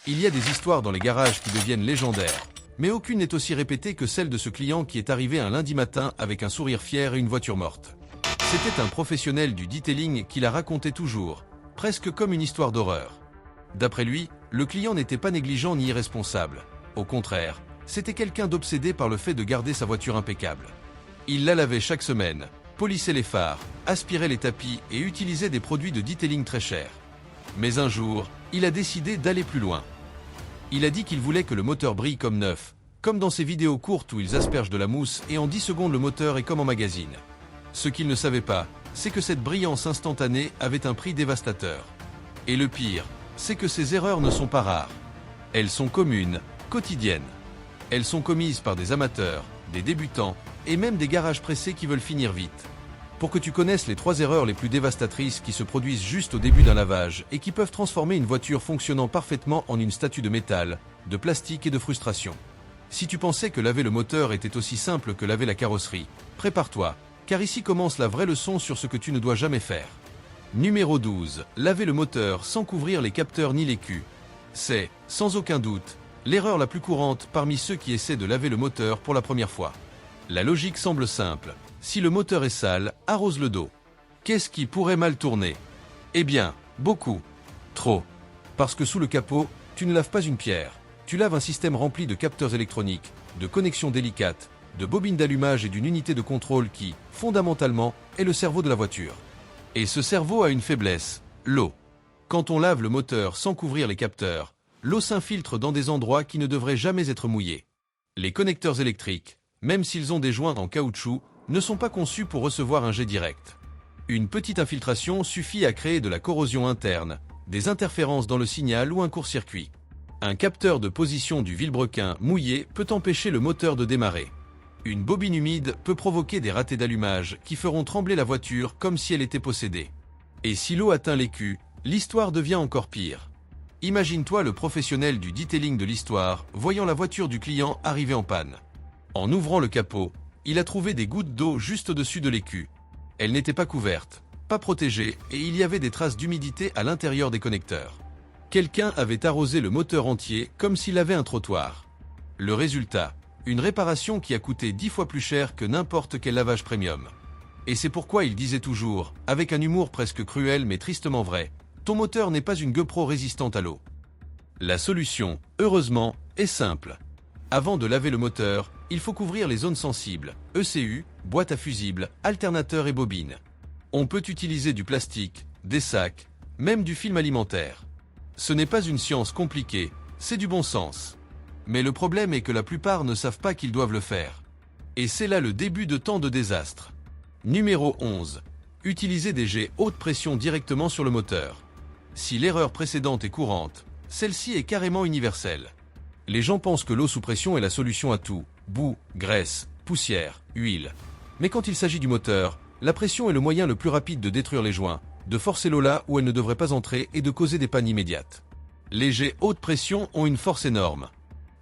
Il y a des histoires dans les garages qui deviennent légendaires, mais aucune n'est aussi répétée que celle de ce client qui est arrivé un lundi matin avec un sourire fier et une voiture morte. C'était un professionnel du detailing qui la racontait toujours, presque comme une histoire d'horreur. D'après lui, le client n'était pas négligent ni irresponsable. Au contraire, c'était quelqu'un d'obsédé par le fait de garder sa voiture impeccable. Il la lavait chaque semaine, polissait les phares, aspirait les tapis et utilisait des produits de detailing très chers. Mais un jour, il a décidé d'aller plus loin. Il a dit qu'il voulait que le moteur brille comme neuf, comme dans ces vidéos courtes où ils aspergent de la mousse et en 10 secondes le moteur est comme en magazine. Ce qu'il ne savait pas, c'est que cette brillance instantanée avait un prix dévastateur. Et le pire, c'est que ces erreurs ne sont pas rares. Elles sont communes, quotidiennes. Elles sont commises par des amateurs, des débutants et même des garages pressés qui veulent finir vite. Pour que tu connaisses les 3 erreurs les plus dévastatrices qui se produisent juste au début d'un lavage et qui peuvent transformer une voiture fonctionnant parfaitement en une statue de métal, de plastique et de frustration. Si tu pensais que laver le moteur était aussi simple que laver la carrosserie, prépare-toi, car ici commence la vraie leçon sur ce que tu ne dois jamais faire. Numéro 12. Laver le moteur sans couvrir les capteurs ni les culs. C'est, sans aucun doute, l'erreur la plus courante parmi ceux qui essaient de laver le moteur pour la première fois. La logique semble simple. Si le moteur est sale, arrose le dos. Qu'est-ce qui pourrait mal tourner? Eh bien, beaucoup. Trop. Parce que sous le capot, tu ne laves pas une pierre. Tu laves un système rempli de capteurs électroniques, de connexions délicates, de bobines d'allumage et d'une unité de contrôle qui, fondamentalement, est le cerveau de la voiture. Et ce cerveau a une faiblesse, l'eau. Quand on lave le moteur sans couvrir les capteurs, l'eau s'infiltre dans des endroits qui ne devraient jamais être mouillés. Les connecteurs électriques, même s'ils ont des joints en caoutchouc, ne sont pas conçus pour recevoir un jet direct. Une petite infiltration suffit à créer de la corrosion interne, des interférences dans le signal ou un court-circuit. Un capteur de position du vilebrequin mouillé peut empêcher le moteur de démarrer. Une bobine humide peut provoquer des ratés d'allumage qui feront trembler la voiture comme si elle était possédée. Et si l'eau atteint l'écu, l'histoire devient encore pire. Imagine-toi le professionnel du detailing de l'histoire voyant la voiture du client arriver en panne. En ouvrant le capot, il a trouvé des gouttes d'eau juste au-dessus de l'écu. Elle n'était pas couverte, pas protégée et il y avait des traces d'humidité à l'intérieur des connecteurs. Quelqu'un avait arrosé le moteur entier comme s'il avait un trottoir. Le résultat, une réparation qui a coûté 10 fois plus cher que n'importe quel lavage premium. Et c'est pourquoi il disait toujours, avec un humour presque cruel mais tristement vrai, ton moteur n'est pas une GoPro résistante à l'eau. La solution, heureusement, est simple. Avant de laver le moteur, il faut couvrir les zones sensibles, ECU, boîte à fusibles, alternateur et bobine. On peut utiliser du plastique, des sacs, même du film alimentaire. Ce n'est pas une science compliquée, c'est du bon sens. Mais le problème est que la plupart ne savent pas qu'ils doivent le faire. Et c'est là le début de tant de désastres. Numéro 11. Utiliser des jets haute pression directement sur le moteur. Si l'erreur précédente est courante, celle-ci est carrément universelle. Les gens pensent que l'eau sous pression est la solution à tout. Boue, graisse, poussière, huile. Mais quand il s'agit du moteur, la pression est le moyen le plus rapide de détruire les joints, de forcer l'eau là où elle ne devrait pas entrer et de causer des pannes immédiates. Les jets haute pression ont une force énorme.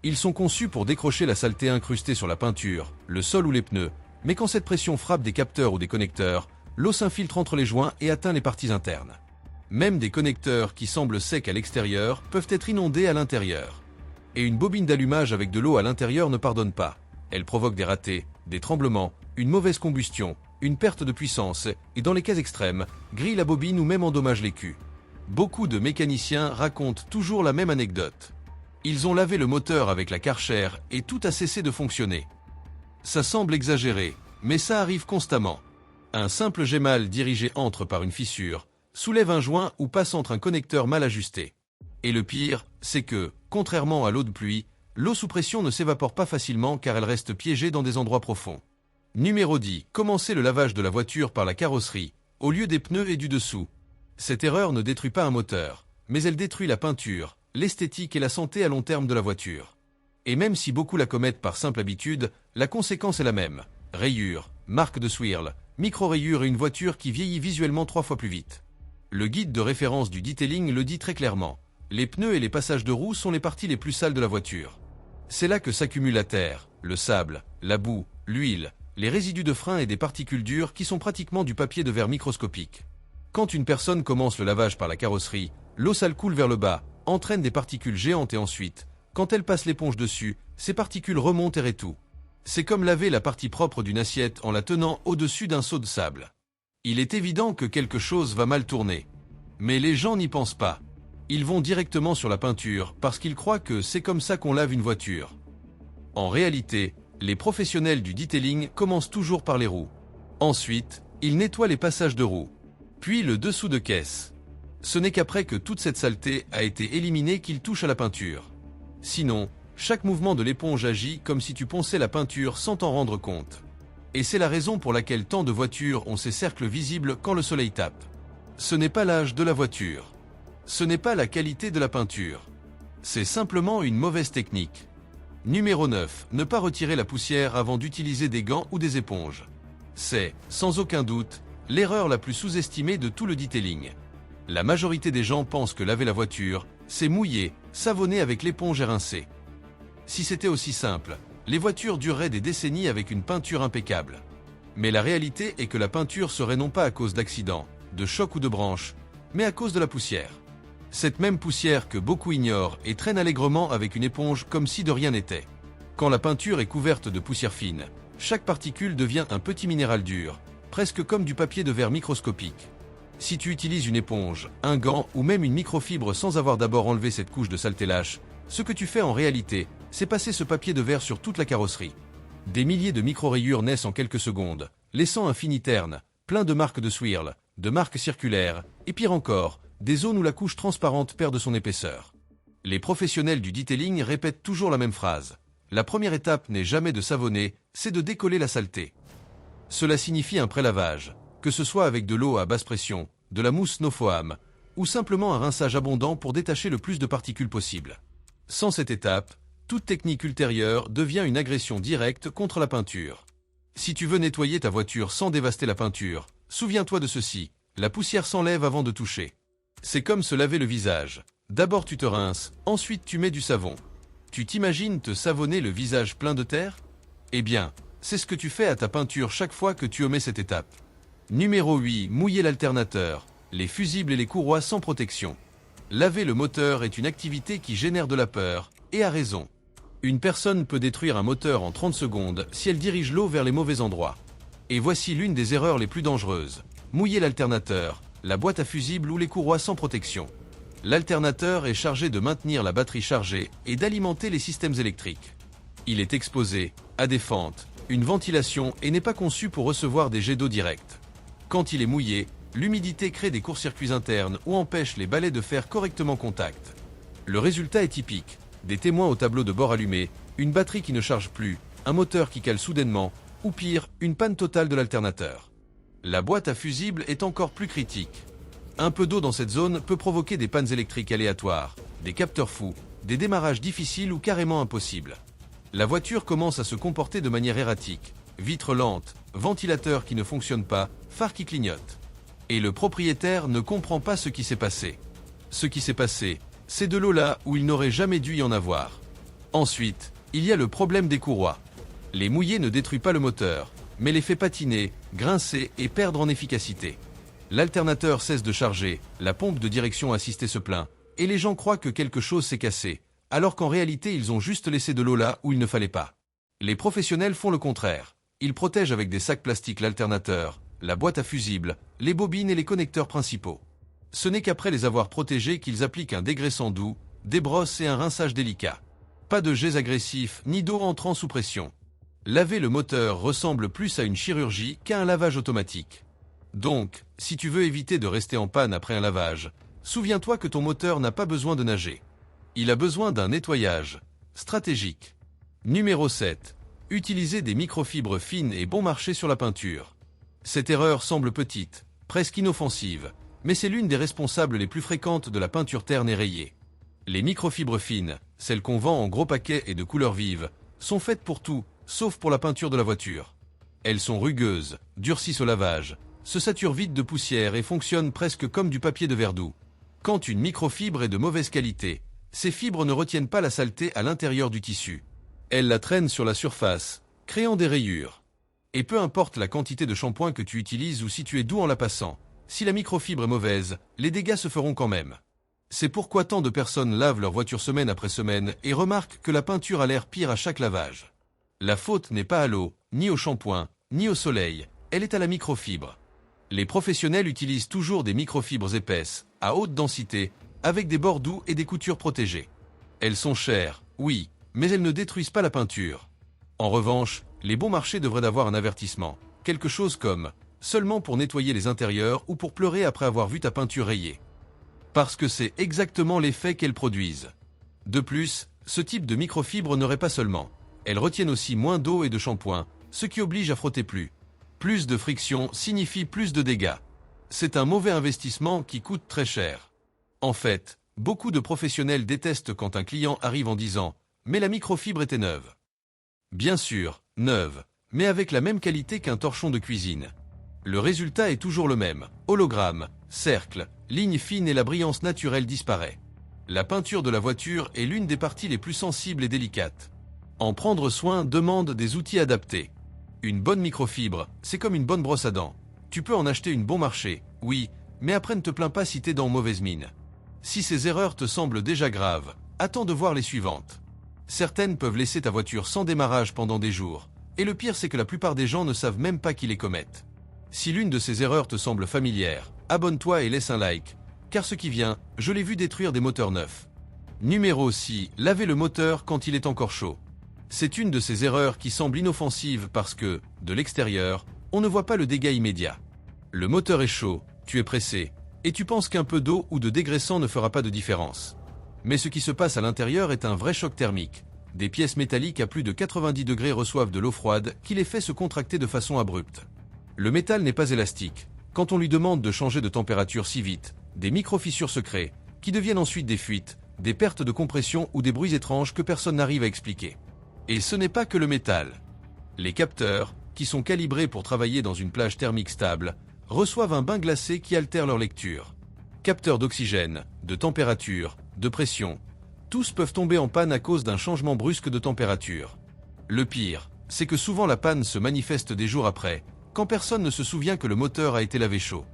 Ils sont conçus pour décrocher la saleté incrustée sur la peinture, le sol ou les pneus, mais quand cette pression frappe des capteurs ou des connecteurs, l'eau s'infiltre entre les joints et atteint les parties internes. Même des connecteurs qui semblent secs à l'extérieur peuvent être inondés à l'intérieur. Et une bobine d'allumage avec de l'eau à l'intérieur ne pardonne pas. Elle provoque des ratés, des tremblements, une mauvaise combustion, une perte de puissance et dans les cas extrêmes, grille la bobine ou même endommage l'écu. Beaucoup de mécaniciens racontent toujours la même anecdote. Ils ont lavé le moteur avec la Karcher et tout a cessé de fonctionner. Ça semble exagéré, mais ça arrive constamment. Un simple jet mal dirigé entre par une fissure, soulève un joint ou passe entre un connecteur mal ajusté. Et le pire, c'est que, contrairement à l'eau de pluie, l'eau sous pression ne s'évapore pas facilement car elle reste piégée dans des endroits profonds. Numéro 10. Commencer le lavage de la voiture par la carrosserie, au lieu des pneus et du dessous. Cette erreur ne détruit pas un moteur, mais elle détruit la peinture, l'esthétique et la santé à long terme de la voiture. Et même si beaucoup la commettent par simple habitude, la conséquence est la même. Rayures, marques de swirl, micro-rayures et une voiture qui vieillit visuellement 3 fois plus vite. Le guide de référence du detailing le dit très clairement. Les pneus et les passages de roues sont les parties les plus sales de la voiture. C'est là que s'accumule la terre, le sable, la boue, l'huile, les résidus de frein et des particules dures qui sont pratiquement du papier de verre microscopique. Quand une personne commence le lavage par la carrosserie, l'eau sale coule vers le bas, entraîne des particules géantes et ensuite, quand elle passe l'éponge dessus, ces particules remontent et tout. C'est comme laver la partie propre d'une assiette en la tenant au-dessus d'un seau de sable. Il est évident que quelque chose va mal tourner. Mais les gens n'y pensent pas. Ils vont directement sur la peinture parce qu'ils croient que c'est comme ça qu'on lave une voiture. En réalité, les professionnels du detailing commencent toujours par les roues. Ensuite, ils nettoient les passages de roues. Puis le dessous de caisse. Ce n'est qu'après que toute cette saleté a été éliminée qu'ils touchent à la peinture. Sinon, chaque mouvement de l'éponge agit comme si tu ponçais la peinture sans t'en rendre compte. Et c'est la raison pour laquelle tant de voitures ont ces cercles visibles quand le soleil tape. Ce n'est pas l'âge de la voiture. Ce n'est pas la qualité de la peinture. C'est simplement une mauvaise technique. Numéro 9. Ne pas retirer la poussière avant d'utiliser des gants ou des éponges. C'est, sans aucun doute, l'erreur la plus sous-estimée de tout le detailing. La majorité des gens pensent que laver la voiture, c'est mouiller, savonner avec l'éponge et rincer. Si c'était aussi simple, les voitures dureraient des décennies avec une peinture impeccable. Mais la réalité est que la peinture serait non pas à cause d'accidents, de chocs ou de branches, mais à cause de la poussière. Cette même poussière que beaucoup ignorent et traînent allègrement avec une éponge comme si de rien n'était. Quand la peinture est couverte de poussière fine, chaque particule devient un petit minéral dur, presque comme du papier de verre microscopique. Si tu utilises une éponge, un gant ou même une microfibre sans avoir d'abord enlevé cette couche de saleté lâche, ce que tu fais en réalité, c'est passer ce papier de verre sur toute la carrosserie. Des milliers de micro-rayures naissent en quelques secondes, laissant un fini terne, plein de marques de swirl, de marques circulaires, et pire encore, des zones où la couche transparente perd de son épaisseur. Les professionnels du detailing répètent toujours la même phrase. La première étape n'est jamais de savonner, c'est de décoller la saleté. Cela signifie un prélavage, que ce soit avec de l'eau à basse pression, de la mousse no-foam, ou simplement un rinçage abondant pour détacher le plus de particules possible. Sans cette étape, toute technique ultérieure devient une agression directe contre la peinture. Si tu veux nettoyer ta voiture sans dévaster la peinture, souviens-toi de ceci, la poussière s'enlève avant de toucher. C'est comme se laver le visage. D'abord tu te rinces, ensuite tu mets du savon. Tu t'imagines te savonner le visage plein de terre? Eh bien, c'est ce que tu fais à ta peinture chaque fois que tu omets cette étape. Numéro 8. Mouiller l'alternateur, les fusibles et les courroies sans protection. Laver le moteur est une activité qui génère de la peur, et a raison. Une personne peut détruire un moteur en 30 secondes si elle dirige l'eau vers les mauvais endroits. Et voici l'une des erreurs les plus dangereuses. Mouiller l'alternateur, la boîte à fusibles ou les courroies sans protection. L'alternateur est chargé de maintenir la batterie chargée et d'alimenter les systèmes électriques. Il est exposé à des fentes, une ventilation et n'est pas conçu pour recevoir des jets d'eau directs. Quand il est mouillé, l'humidité crée des courts-circuits internes ou empêche les balais de faire correctement contact. Le résultat est typique. Des témoins au tableau de bord allumé, une batterie qui ne charge plus, un moteur qui cale soudainement, ou pire, une panne totale de l'alternateur. La boîte à fusibles est encore plus critique. Un peu d'eau dans cette zone peut provoquer des pannes électriques aléatoires, des capteurs fous, des démarrages difficiles ou carrément impossibles. La voiture commence à se comporter de manière erratique, vitres lentes, ventilateur qui ne fonctionne pas, phare qui clignote. Et le propriétaire ne comprend pas ce qui s'est passé. Ce qui s'est passé, c'est de l'eau là où il n'aurait jamais dû y en avoir. Ensuite, il y a le problème des courroies. Les mouiller ne détruit pas le moteur, mais les fait patiner, grincer et perdre en efficacité. L'alternateur cesse de charger, la pompe de direction assistée se plaint, et les gens croient que quelque chose s'est cassé, alors qu'en réalité ils ont juste laissé de l'eau là où il ne fallait pas. Les professionnels font le contraire. Ils protègent avec des sacs plastiques l'alternateur, la boîte à fusibles, les bobines et les connecteurs principaux. Ce n'est qu'après les avoir protégés qu'ils appliquent un dégraissant doux, des brosses et un rinçage délicat. Pas de jets agressifs ni d'eau entrant sous pression. Laver le moteur ressemble plus à une chirurgie qu'à un lavage automatique. Donc, si tu veux éviter de rester en panne après un lavage, souviens-toi que ton moteur n'a pas besoin de nager. Il a besoin d'un nettoyage stratégique. Numéro 7. Utiliser des microfibres fines et bon marché sur la peinture. Cette erreur semble petite, presque inoffensive, mais c'est l'une des responsables les plus fréquentes de la peinture terne et rayée. Les microfibres fines, celles qu'on vend en gros paquets et de couleurs vives, sont faites pour tout, sauf pour la peinture de la voiture. Elles sont rugueuses, durcissent au lavage, se saturent vite de poussière et fonctionnent presque comme du papier de verre doux. Quand une microfibre est de mauvaise qualité, ces fibres ne retiennent pas la saleté à l'intérieur du tissu. Elles la traînent sur la surface, créant des rayures. Et peu importe la quantité de shampoing que tu utilises ou si tu es doux en la passant, si la microfibre est mauvaise, les dégâts se feront quand même. C'est pourquoi tant de personnes lavent leur voiture semaine après semaine et remarquent que la peinture a l'air pire à chaque lavage. La faute n'est pas à l'eau, ni au shampoing, ni au soleil, elle est à la microfibre. Les professionnels utilisent toujours des microfibres épaisses, à haute densité, avec des bords doux et des coutures protégées. Elles sont chères, oui, mais elles ne détruisent pas la peinture. En revanche, les bons marchés devraient avoir un avertissement, quelque chose comme « seulement pour nettoyer les intérieurs ou pour pleurer après avoir vu ta peinture rayée ». Parce que c'est exactement l'effet qu'elles produisent. De plus, ce type de microfibres n'aurait pas seulement. Elles retiennent aussi moins d'eau et de shampoing, ce qui oblige à frotter plus. Plus de friction signifie plus de dégâts. C'est un mauvais investissement qui coûte très cher. En fait, beaucoup de professionnels détestent quand un client arrive en disant « mais la microfibre était neuve ». Bien sûr, neuve, mais avec la même qualité qu'un torchon de cuisine. Le résultat est toujours le même, hologramme, cercle, ligne fine et la brillance naturelle disparaît. La peinture de la voiture est l'une des parties les plus sensibles et délicates. En prendre soin demande des outils adaptés. Une bonne microfibre, c'est comme une bonne brosse à dents. Tu peux en acheter une bon marché, oui, mais après ne te plains pas si t'es dans mauvaise mine. Si ces erreurs te semblent déjà graves, attends de voir les suivantes. Certaines peuvent laisser ta voiture sans démarrage pendant des jours, et le pire c'est que la plupart des gens ne savent même pas qu'ils les commettent. Si l'une de ces erreurs te semble familière, abonne-toi et laisse un like, car ce qui vient, je l'ai vu détruire des moteurs neufs. Numéro 6, laver le moteur quand il est encore chaud. C'est une de ces erreurs qui semble inoffensive parce que, de l'extérieur, on ne voit pas le dégât immédiat. Le moteur est chaud, tu es pressé, et tu penses qu'un peu d'eau ou de dégraissant ne fera pas de différence. Mais ce qui se passe à l'intérieur est un vrai choc thermique. Des pièces métalliques à plus de 90 degrés reçoivent de l'eau froide qui les fait se contracter de façon abrupte. Le métal n'est pas élastique. Quand on lui demande de changer de température si vite, des micro-fissures se créent, qui deviennent ensuite des fuites, des pertes de compression ou des bruits étranges que personne n'arrive à expliquer. Et ce n'est pas que le métal. Les capteurs, qui sont calibrés pour travailler dans une plage thermique stable, reçoivent un bain glacé qui altère leur lecture. Capteurs d'oxygène, de température, de pression, tous peuvent tomber en panne à cause d'un changement brusque de température. Le pire, c'est que souvent la panne se manifeste des jours après, quand personne ne se souvient que le moteur a été lavé chaud.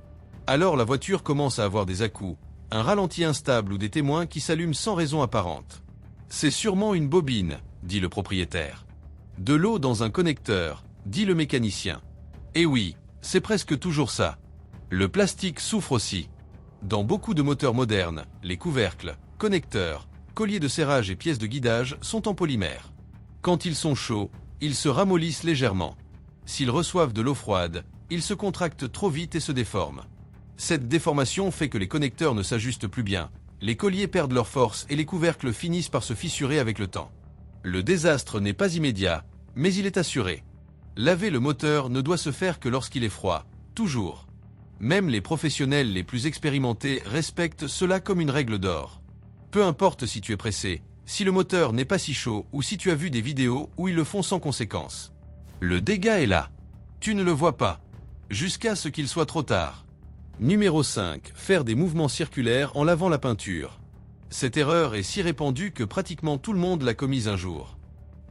Alors la voiture commence à avoir des à-coups, un ralenti instable ou des témoins qui s'allument sans raison apparente. C'est sûrement une bobine, dit le propriétaire. De l'eau dans un connecteur, dit le mécanicien. Et oui, c'est presque toujours ça. Le plastique souffre aussi. Dans beaucoup de moteurs modernes, les couvercles, connecteurs, colliers de serrage et pièces de guidage sont en polymère. Quand ils sont chauds, ils se ramollissent légèrement. S'ils reçoivent de l'eau froide, ils se contractent trop vite et se déforment. Cette déformation fait que les connecteurs ne s'ajustent plus bien, les colliers perdent leur force et les couvercles finissent par se fissurer avec le temps. Le désastre n'est pas immédiat, mais il est assuré. Laver le moteur ne doit se faire que lorsqu'il est froid, toujours. Même les professionnels les plus expérimentés respectent cela comme une règle d'or. Peu importe si tu es pressé, si le moteur n'est pas si chaud ou si tu as vu des vidéos où ils le font sans conséquence. Le dégât est là. Tu ne le vois pas. Jusqu'à ce qu'il soit trop tard. Numéro 5. Faire des mouvements circulaires en lavant la peinture. Cette erreur est si répandue que pratiquement tout le monde l'a commise un jour.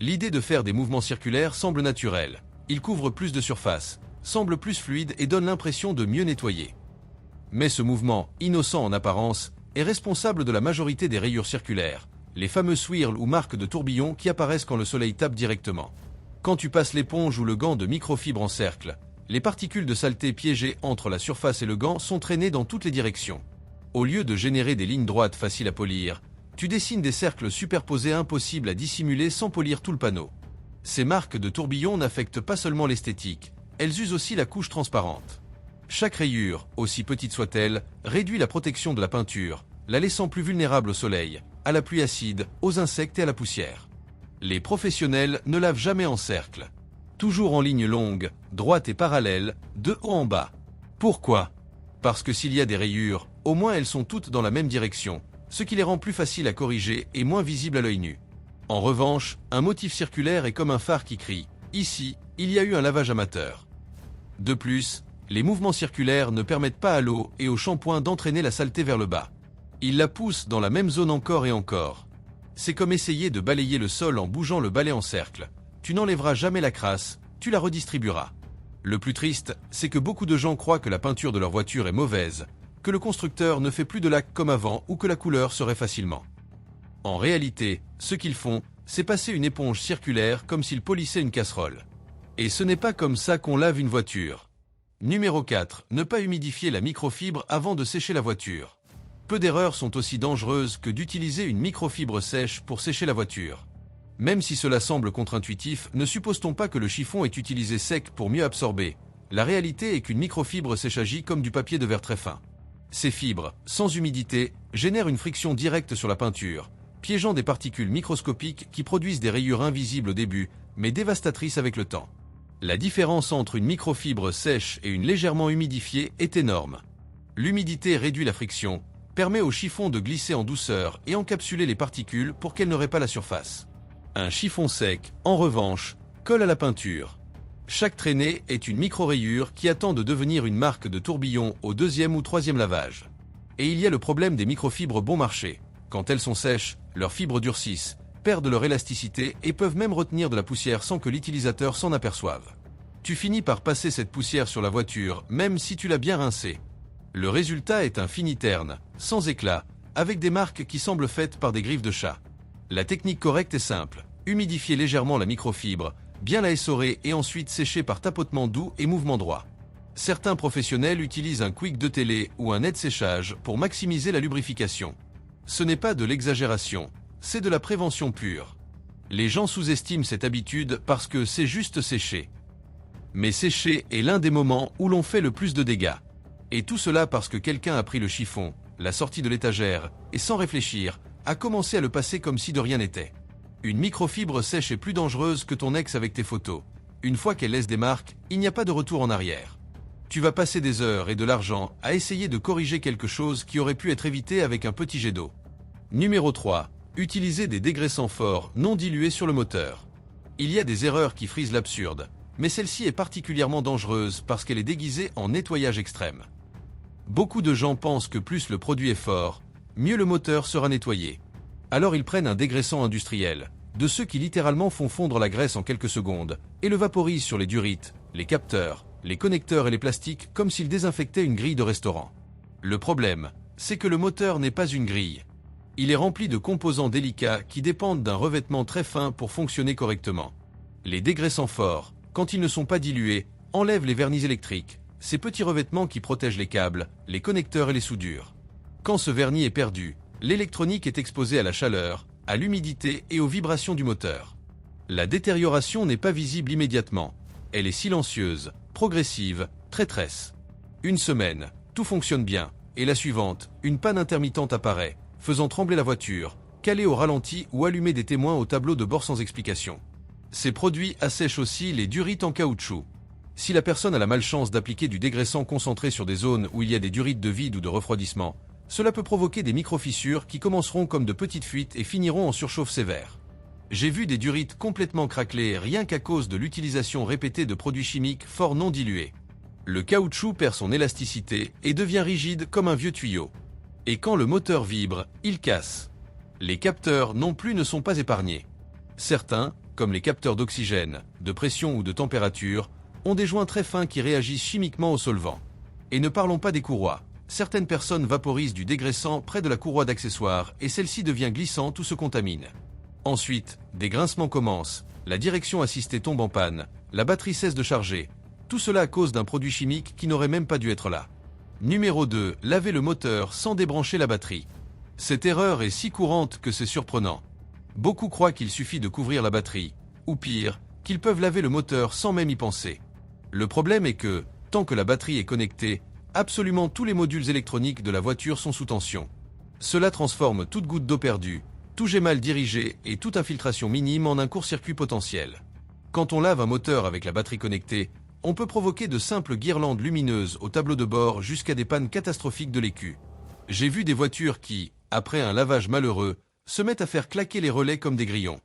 L'idée de faire des mouvements circulaires semble naturelle. Il couvre plus de surface, semble plus fluide et donne l'impression de mieux nettoyer. Mais ce mouvement, innocent en apparence, est responsable de la majorité des rayures circulaires, les fameux swirls ou marques de tourbillons qui apparaissent quand le soleil tape directement. Quand tu passes l'éponge ou le gant de microfibre en cercle, les particules de saleté piégées entre la surface et le gant sont traînées dans toutes les directions. Au lieu de générer des lignes droites faciles à polir, tu dessines des cercles superposés impossibles à dissimuler sans polir tout le panneau. Ces marques de tourbillons n'affectent pas seulement l'esthétique, elles usent aussi la couche transparente. Chaque rayure, aussi petite soit-elle, réduit la protection de la peinture, la laissant plus vulnérable au soleil, à la pluie acide, aux insectes et à la poussière. Les professionnels ne lavent jamais en cercle. Toujours en ligne longue, droite et parallèle, de haut en bas. Pourquoi ? Parce que s'il y a des rayures, au moins elles sont toutes dans la même direction, ce qui les rend plus faciles à corriger et moins visibles à l'œil nu. En revanche, un motif circulaire est comme un phare qui crie « Ici, il y a eu un lavage amateur ». De plus, les mouvements circulaires ne permettent pas à l'eau et au shampoing d'entraîner la saleté vers le bas. Ils la poussent dans la même zone encore et encore. C'est comme essayer de balayer le sol en bougeant le balai en cercle. Tu n'enlèveras jamais la crasse, tu la redistribueras. Le plus triste, c'est que beaucoup de gens croient que la peinture de leur voiture est mauvaise, que le constructeur ne fait plus de lac comme avant ou que la couleur serait facilement. En réalité, ce qu'ils font, c'est passer une éponge circulaire comme s'ils polissaient une casserole. Et ce n'est pas comme ça qu'on lave une voiture. Numéro 4. Ne pas humidifier la microfibre avant de sécher la voiture. Peu d'erreurs sont aussi dangereuses que d'utiliser une microfibre sèche pour sécher la voiture. Même si cela semble contre-intuitif, ne suppose-t-on pas que le chiffon est utilisé sec pour mieux absorber? La réalité est qu'une microfibre sèche agit comme du papier de verre très fin. Ces fibres, sans humidité, génèrent une friction directe sur la peinture, piégeant des particules microscopiques qui produisent des rayures invisibles au début, mais dévastatrices avec le temps. La différence entre une microfibre sèche et une légèrement humidifiée est énorme. L'humidité réduit la friction, permet au chiffon de glisser en douceur et encapsuler les particules pour qu'elles ne raient pas la surface. Un chiffon sec, en revanche, colle à la peinture. Chaque traînée est une micro-rayure qui attend de devenir une marque de tourbillon au deuxième ou troisième lavage. Et il y a le problème des microfibres bon marché. Quand elles sont sèches, leurs fibres durcissent, perdent leur élasticité et peuvent même retenir de la poussière sans que l'utilisateur s'en aperçoive. Tu finis par passer cette poussière sur la voiture, même si tu l'as bien rincée. Le résultat est un fini terne, sans éclat, avec des marques qui semblent faites par des griffes de chat. La technique correcte est simple. Humidifier légèrement la microfibre, bien la essorer et ensuite sécher par tapotement doux et mouvement droit. Certains professionnels utilisent un quick de télé ou un aide-séchage pour maximiser la lubrification. Ce n'est pas de l'exagération, c'est de la prévention pure. Les gens sous-estiment cette habitude parce que c'est juste sécher. Mais sécher est l'un des moments où l'on fait le plus de dégâts. Et tout cela parce que quelqu'un a pris le chiffon, l'a sorti de l'étagère, et sans réfléchir, a commencé à le passer comme si de rien n'était. Une microfibre sèche est plus dangereuse que ton ex avec tes photos. Une fois qu'elle laisse des marques, il n'y a pas de retour en arrière. Tu vas passer des heures et de l'argent à essayer de corriger quelque chose qui aurait pu être évité avec un petit jet d'eau. Numéro 3. Utiliser des dégraissants forts non dilués sur le moteur. Il y a des erreurs qui frisent l'absurde, mais celle-ci est particulièrement dangereuse parce qu'elle est déguisée en nettoyage extrême. Beaucoup de gens pensent que plus le produit est fort, mieux le moteur sera nettoyé. Alors ils prennent un dégraissant industriel, de ceux qui littéralement font fondre la graisse en quelques secondes, et le vaporisent sur les durites, les capteurs, les connecteurs et les plastiques comme s'ils désinfectaient une grille de restaurant. Le problème, c'est que le moteur n'est pas une grille. Il est rempli de composants délicats qui dépendent d'un revêtement très fin pour fonctionner correctement. Les dégraissants forts, quand ils ne sont pas dilués, enlèvent les vernis électriques, ces petits revêtements qui protègent les câbles, les connecteurs et les soudures. Quand ce vernis est perdu, l'électronique est exposée à la chaleur, à l'humidité et aux vibrations du moteur. La détérioration n'est pas visible immédiatement. Elle est silencieuse, progressive, traîtresse. Une semaine, tout fonctionne bien, et la suivante, une panne intermittente apparaît, faisant trembler la voiture, caler au ralenti ou allumer des témoins au tableau de bord sans explication. Ces produits assèchent aussi les durites en caoutchouc. Si la personne a la malchance d'appliquer du dégraissant concentré sur des zones où il y a des durites de vide ou de refroidissement, cela peut provoquer des micro-fissures qui commenceront comme de petites fuites et finiront en surchauffe sévère. J'ai vu des durites complètement craquelées rien qu'à cause de l'utilisation répétée de produits chimiques forts non dilués. Le caoutchouc perd son élasticité et devient rigide comme un vieux tuyau. Et quand le moteur vibre, il casse. Les capteurs non plus ne sont pas épargnés. Certains, comme les capteurs d'oxygène, de pression ou de température, ont des joints très fins qui réagissent chimiquement au solvant. Et ne parlons pas des courroies. Certaines personnes vaporisent du dégraissant près de la courroie d'accessoires et celle-ci devient glissante ou se contamine. Ensuite, des grincements commencent, la direction assistée tombe en panne, la batterie cesse de charger. Tout cela à cause d'un produit chimique qui n'aurait même pas dû être là. Numéro 2. Laver le moteur sans débrancher la batterie. Cette erreur est si courante que c'est surprenant. Beaucoup croient qu'il suffit de couvrir la batterie, ou pire, qu'ils peuvent laver le moteur sans même y penser. Le problème est que, tant que la batterie est connectée, absolument tous les modules électroniques de la voiture sont sous tension. Cela transforme toute goutte d'eau perdue, tout jet mal dirigé et toute infiltration minime en un court-circuit potentiel. Quand on lave un moteur avec la batterie connectée, on peut provoquer de simples guirlandes lumineuses au tableau de bord jusqu'à des pannes catastrophiques de l'écu. J'ai vu des voitures qui, après un lavage malheureux, se mettent à faire claquer les relais comme des grillons.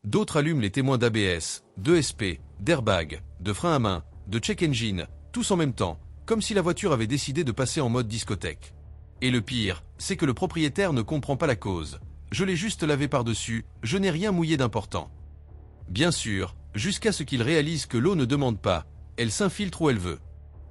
D'autres allument les témoins d'ABS, d'ESP, d'airbag, de frein à main, de check engine, tous en même temps, comme si la voiture avait décidé de passer en mode discothèque. Et le pire, c'est que le propriétaire ne comprend pas la cause. Je l'ai juste lavé par-dessus, je n'ai rien mouillé d'important. Bien sûr, jusqu'à ce qu'il réalise que l'eau ne demande pas, elle s'infiltre où elle veut.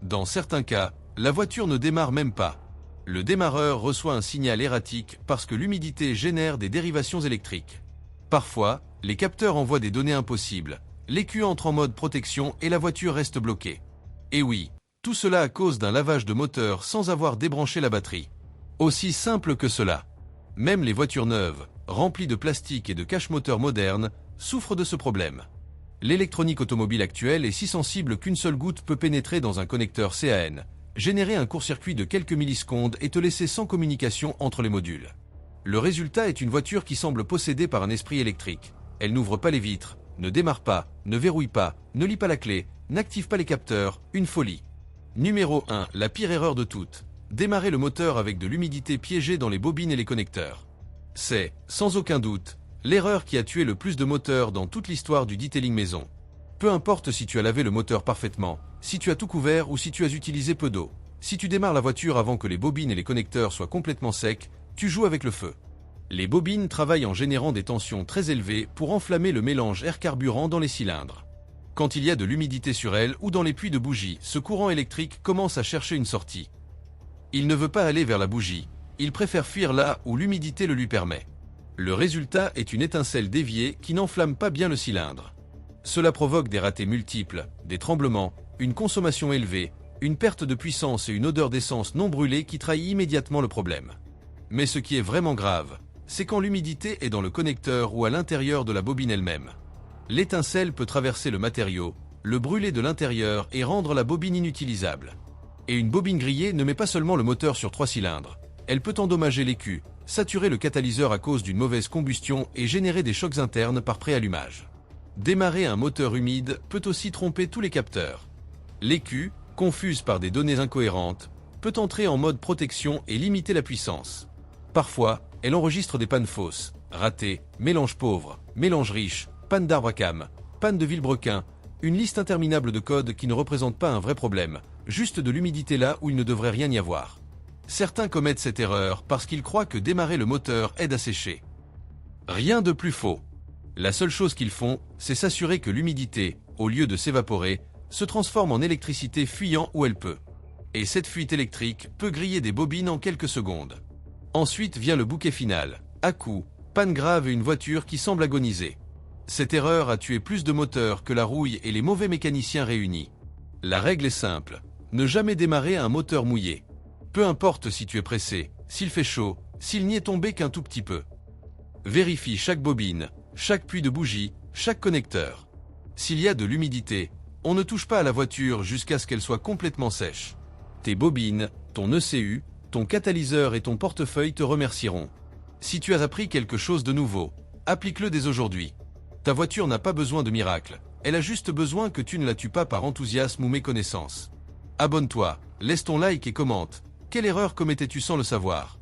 Dans certains cas, la voiture ne démarre même pas. Le démarreur reçoit un signal erratique parce que l'humidité génère des dérivations électriques. Parfois, les capteurs envoient des données impossibles, l'écu entre en mode protection et la voiture reste bloquée. Et oui, tout cela à cause d'un lavage de moteur sans avoir débranché la batterie. Aussi simple que cela. Même les voitures neuves, remplies de plastique et de cache-moteurs modernes, souffrent de ce problème. L'électronique automobile actuelle est si sensible qu'une seule goutte peut pénétrer dans un connecteur CAN, générer un court-circuit de quelques millisecondes et te laisser sans communication entre les modules. Le résultat est une voiture qui semble possédée par un esprit électrique. Elle n'ouvre pas les vitres, ne démarre pas, ne verrouille pas, ne lit pas la clé, n'active pas les capteurs, une folie. Numéro 1. La pire erreur de toutes. Démarrer le moteur avec de l'humidité piégée dans les bobines et les connecteurs. C'est, sans aucun doute, l'erreur qui a tué le plus de moteurs dans toute l'histoire du detailing maison. Peu importe si tu as lavé le moteur parfaitement, si tu as tout couvert ou si tu as utilisé peu d'eau. Si tu démarres la voiture avant que les bobines et les connecteurs soient complètement secs, tu joues avec le feu. Les bobines travaillent en générant des tensions très élevées pour enflammer le mélange air-carburant dans les cylindres. Quand il y a de l'humidité sur elles ou dans les puits de bougie, ce courant électrique commence à chercher une sortie. Il ne veut pas aller vers la bougie, il préfère fuir là où l'humidité le lui permet. Le résultat est une étincelle déviée qui n'enflamme pas bien le cylindre. Cela provoque des ratés multiples, des tremblements, une consommation élevée, une perte de puissance et une odeur d'essence non brûlée qui trahit immédiatement le problème. Mais ce qui est vraiment grave, c'est quand l'humidité est dans le connecteur ou à l'intérieur de la bobine elle-même. L'étincelle peut traverser le matériau, le brûler de l'intérieur et rendre la bobine inutilisable. Et une bobine grillée ne met pas seulement le moteur sur 3 cylindres. Elle peut endommager l'écu, saturer le catalyseur à cause d'une mauvaise combustion et générer des chocs internes par préallumage. Démarrer un moteur humide peut aussi tromper tous les capteurs. L'écu, confuse par des données incohérentes, peut entrer en mode protection et limiter la puissance. Parfois, elle enregistre des pannes fausses, ratées, mélange pauvre, mélange riche, panne d'arbre à cam, panne de vilebrequin, une liste interminable de codes qui ne représentent pas un vrai problème, juste de l'humidité là où il ne devrait rien y avoir. Certains commettent cette erreur parce qu'ils croient que démarrer le moteur aide à sécher. Rien de plus faux. La seule chose qu'ils font, c'est s'assurer que l'humidité, au lieu de s'évaporer, se transforme en électricité fuyant où elle peut. Et cette fuite électrique peut griller des bobines en quelques secondes. Ensuite vient le bouquet final, à-coups, panne grave et une voiture qui semble agoniser. Cette erreur a tué plus de moteurs que la rouille et les mauvais mécaniciens réunis. La règle est simple, ne jamais démarrer un moteur mouillé. Peu importe si tu es pressé, s'il fait chaud, s'il n'y est tombé qu'un tout petit peu. Vérifie chaque bobine, chaque puits de bougie, chaque connecteur. S'il y a de l'humidité, on ne touche pas à la voiture jusqu'à ce qu'elle soit complètement sèche. Tes bobines, ton ECU, ton catalyseur et ton portefeuille te remercieront. Si tu as appris quelque chose de nouveau, applique-le dès aujourd'hui. Ta voiture n'a pas besoin de miracle, elle a juste besoin que tu ne la tues pas par enthousiasme ou méconnaissance. Abonne-toi, laisse ton like et commente. Quelle erreur commettais-tu sans le savoir ?